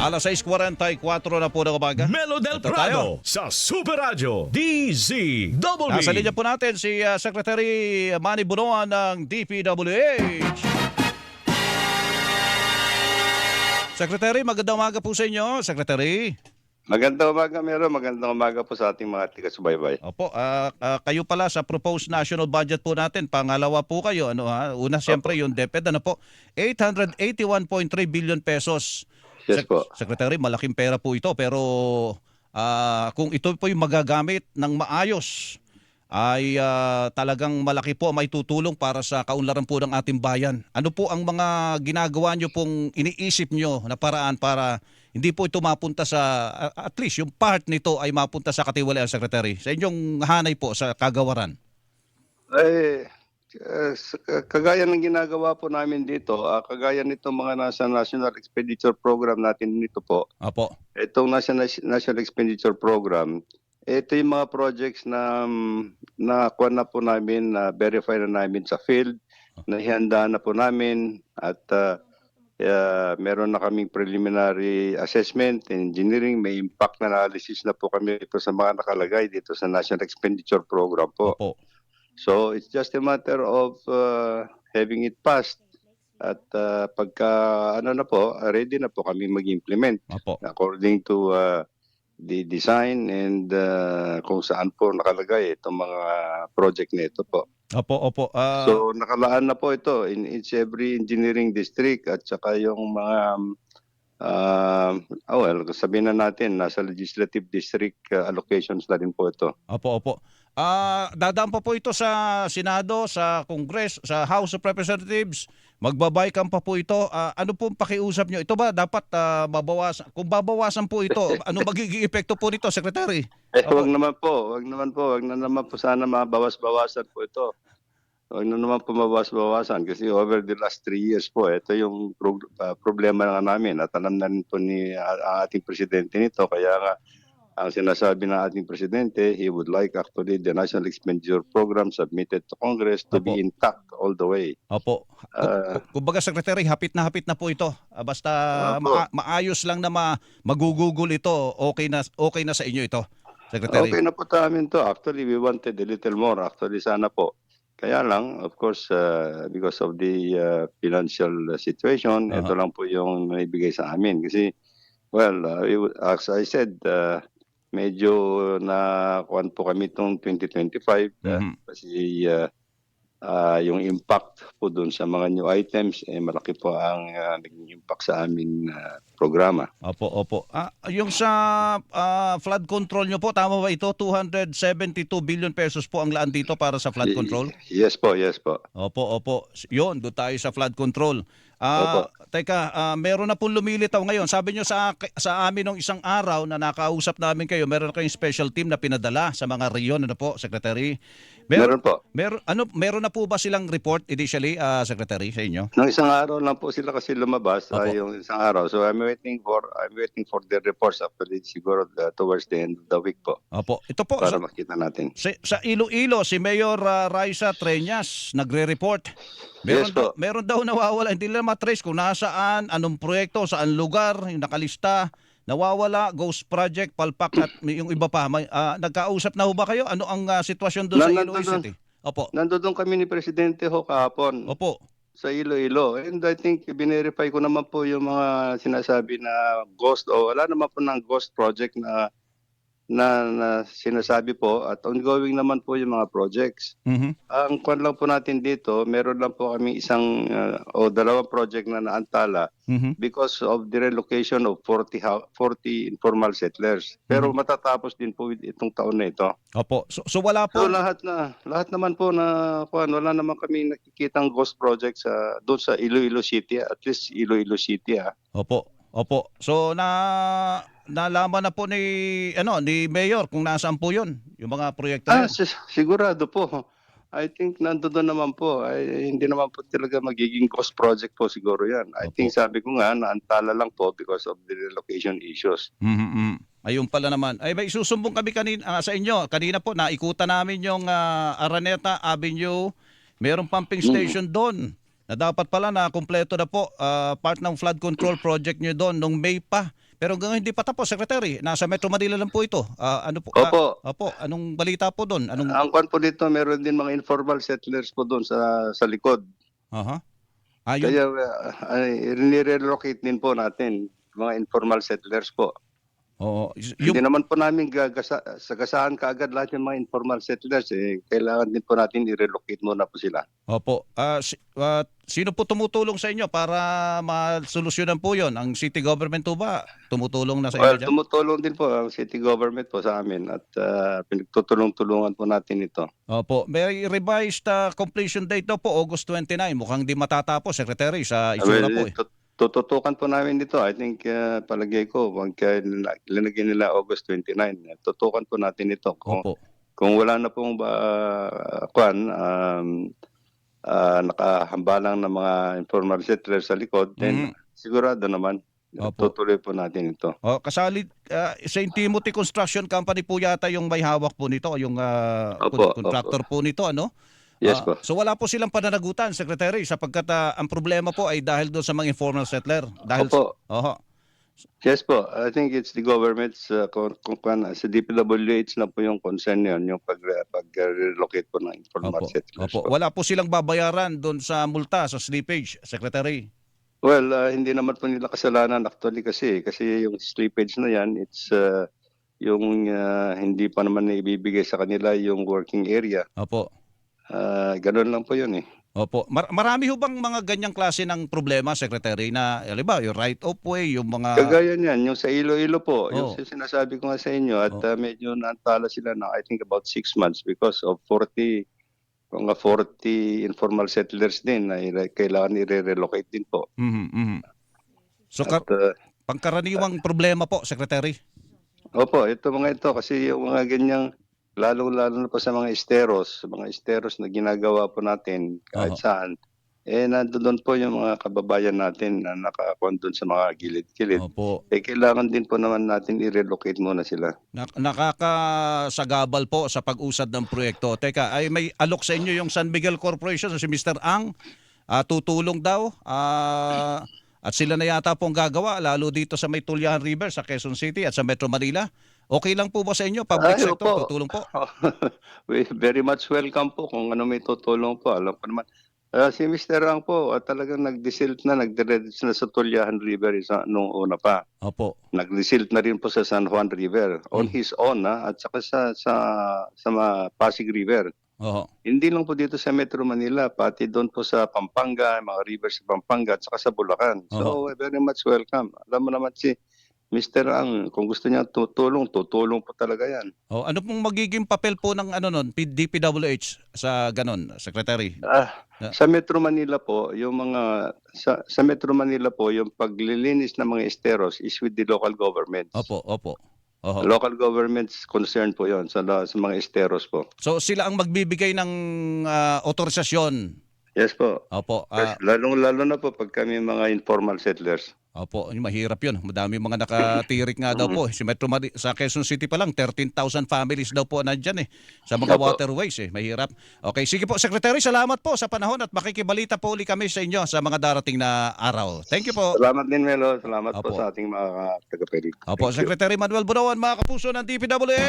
Alas 6:44 na po ng umaga. Melo del Ito tayo. Prado sa Super Radio DZWB. Nasa linya po natin si Secretary Manny Bunoan ng DPWH. Secretary, magandang umaga po sa inyo, Secretary. Magandang umaga, Mero. Magandang umaga po sa ating mga taga-subaybay. Opo, kayo pala sa proposed national budget po natin, pangalawa po kayo. Una siyempre yung DepEd, 881.3 billion pesos. Yes po. Secretary, malaking pera po ito pero kung ito po yung magagamit ng maayos ay talagang malaki po may tutulong para sa kaunlaran po ng ating bayan. Ano po ang mga ginagawa nyo pong iniisip nyo na paraan para hindi po ito mapunta sa, at least yung part nito ay mapunta sa katiwalian, Secretary, sa inyong hanay po sa kagawaran? Kagaya ng ginagawa po namin dito, kagaya nito mga nasa National Expenditure Program natin nito po. Opo. Itong National Expenditure Program, ito yung mga projects na nakuha na po namin, na verify na namin sa field, na ihanda na po namin at meron na kaming preliminary assessment, engineering, may impact analysis na po kami ito sa mga nakalagay dito sa National Expenditure Program po. Opo. So it's just a matter of having it passed at pagka ano na po, ready na po kami mag-implement Opo. according to the design and kung saan po nakalagay itong mga project na ito po. Opo, opo. So nakalaan na po ito in each every engineering district at saka yung mga sabihin na natin nasa legislative district allocations na rin po ito. Opo, opo. Dadaan pa po ito sa Senado, sa Congress, sa House of Representatives. Magbabaykan pa po ito. Ano po pakiusap nyo? Ito ba dapat babawasan? Kung babawasan po ito, ano magiging epekto po nito, Secretary? Wag naman po. Wag na naman po sana mabawas-bawasan po ito. Wag na naman po mabawas-bawasan kasi over the last 3 years po, ito yung problema nga namin at alam na rin po ni ating presidente nito. Kaya nga, ang sinasabi ng ating presidente, he would like actually the National Expenditure Program submitted to Congress to be intact all the way. Opo. Kumbaga, Secretary, hapit na po ito. Basta maayos lang na magugugol ito, okay na sa inyo ito, Secretary. Okay na po sa amin to. Actually, we wanted a little more. Actually, sana po. Kaya lang, of course, because of the financial situation, ito lang po yung naibigay sa amin. Kasi, well, as I said, medyo nakuhan po kami itong 2025 kasi yung impact po dun sa mga new items, malaki po ang naging impact sa aming programa. Opo, opo. Yung sa flood control nyo po, tama ba ito? 272 billion pesos po ang laan dito para sa flood control? Yes po, yes po. Opo, opo. Yun, doon tayo sa flood control. Opo. Teka, meron na pong lumilitaw ngayon. Sabi nyo sa amin nung isang araw na nakausap namin kayo, meron kayong special team na pinadala sa mga reyon, ano po, Secretary? Meron po. Meron na po ba silang report initially, Secretary, sa inyo? Nang isang araw lang po sila kasi lumabas, yung isang araw. So I'm waiting for the reports actually siguro towards the end of the week po. Opo. Ito po Para makita natin. sa Iloilo, si Mayor Raisa Treñas nagre-report. Yes po. Meron daw nawawala, hindi nila matrace kung nasaan, anong proyekto, saan lugar, yung nakalista, nawawala, ghost project, palpak at yung iba pa. Nagkausap na ho ba kayo? Ano ang sitwasyon doon sa Iloilo City? Opo. Nandoon kami ni Presidente ho kahapon Opo. sa Iloilo. And I think binerify ko naman po yung mga sinasabi na ghost o wala naman po ng ghost project na sinasabi po at ongoing naman po yung mga projects. Ang kwan lang po natin dito, meron lang po kami isang o dalawang project na naantala because of the relocation of 40 informal settlers. Pero matatapos din po itong taon na ito. Opo. So wala po. So lahat naman po na kwan, wala naman kami nakikitang ghost projects doon sa Iloilo City, at least Iloilo City. Opo. Opo. So nalaman na po ni Mayor kung nasaan po 'yon, yung mga proyekto na yun. Sigurado po. I think nandoon naman po. Hindi naman po talaga magiging ghost project po siguro yan. I think sabi ko nga, naantala lang po because of the relocation issues. Ayun pala naman. Ay, may susumbong kami kanina sa inyo. Kanina po, naikutan namin yung Araneta Avenue. Merong pumping station doon. Na dapat pala na kumpleto na po part ng flood control project nyo doon nung May pa. Pero hanggang hindi pa tapos, Secretary. Nasa Metro Manila lang po ito. Ano po? Opo. Opo. Anong balita po doon? Anong Ang kwan po dito, meron din mga informal settlers po doon sa likod. Aha. Ayun. Kaya nire-relocate din po natin mga informal settlers po. Oo. Hindi naman po namin sagasaan kaagad lahat yung mga informal settlers. Kailangan din po natin i-relocate muna po sila. Opo. Sino po tumutulong sa inyo para masolusyonan po 'yon? Ang city government po ba tumutulong na sa Well, inyo diyan? tumutulong din po ang city government po sa amin at pinagtutulong-tulungan po natin ito. Opo. May revised completion date daw po August 29. Mukhang di matatapos, Secretary, sa itsura po eh. Tututukan po namin dito. I think palagay ko pagka linagyan nila August 29, tutukan po natin ito. Opo. Kung wala na pong nakahambalang na mga informal settlers sa likod, then sigurado naman Opo. tutuloy po natin ito. Kasali St. Timothy Construction Company po yata yung may hawak po nito, yung Opo, contractor po nito, ano? Yes po. So wala po silang pananagutan, Secretary, sapagkat ang problema po ay dahil doon sa mga informal settler. Dahil Opo. Oho. Yes po. I think it's the government's sa DPWH na po yung concern yun, yung pag-relocate po ng informal Opo. settlers Opo. po. Wala po silang babayaran doon sa multa, sa slippage, Secretary. Well, hindi naman po nila kasalanan actually kasi yung slippage na yan, it's yung hindi pa naman naibibigay sa kanila yung working area. Opo. Ganun lang po yun eh. Opo. Marami ho bang mga ganyang klase ng problema, Secretary, na halimbawa, yung right of way, yung mga Kagaya niyan, yung sa Iloilo po, yung Oo. sinasabi ko nga sa inyo at medyo naantala sila na I think about 6 months because of 40 informal settlers din na kailangan i-relocate din po. So At, pangkaraniwang problema po, Secretary. opo, ito kasi yung mga ganyang lalo na po sa mga esteros na ginagawa po natin kahit Oho. saan, nandoon po yung mga kababayan natin na nakakuan doon sa mga gilid-gilid. Opo. Kailangan din po naman natin i-relocate muna sila. Nakakasagabal po sa pag-usad ng proyekto. Teka, ay may alok sa inyo yung San Miguel Corporation, si Mr. Ang, tutulong daw. At sila na yata pong gagawa, lalo dito sa may Tulyahan River, sa Quezon City at sa Metro Manila. Okay lang po ba sa inyo? Public sector, opo. tutulong po? We very much welcome po kung ano may tutulong po. Alam ko naman. Si Mr. Ang po, talagang nag-desilt na, nag-diretso na sa Tulyahan River nung una pa. Opo. Nag-desilt na rin po sa San Juan River on his own at saka sa Pasig River. Oho. Hindi lang po dito sa Metro Manila, pati doon po sa Pampanga, mga rivers sa Pampanga at saka sa Bulacan. So very much welcome. Alam mo naman si Mr. Ang, kung gusto niya tutulong po talaga yan. Ano pong magiging papel po ng DPWH sa ganon, Secretary? Sa Metro Manila po, yung mga sa Metro Manila po, yung paglilinis ng mga esteros is with the local governments. Opo. Oho. Local governments concern po 'yon sa mga esteros po. So sila ang magbibigay ng otorisasyon. Yes po. Opo. Lalo na po pag kami mga informal settlers. Opo, mahirap 'yun. Madami mga nakatirik nga daw po. Sa Quezon City pa lang 13,000 families daw po nandiyan sa mga waterways Mahirap. Okay, sige po Secretary, salamat po sa panahon at makikibalita po uli kami sa inyo sa mga darating na araw. Thank you po. Salamat din Melo. Salamat po Opo. sa ating mga taga-pelik. Opo, Secretary Manuel Bunawan, mga kapuso ng DPWH.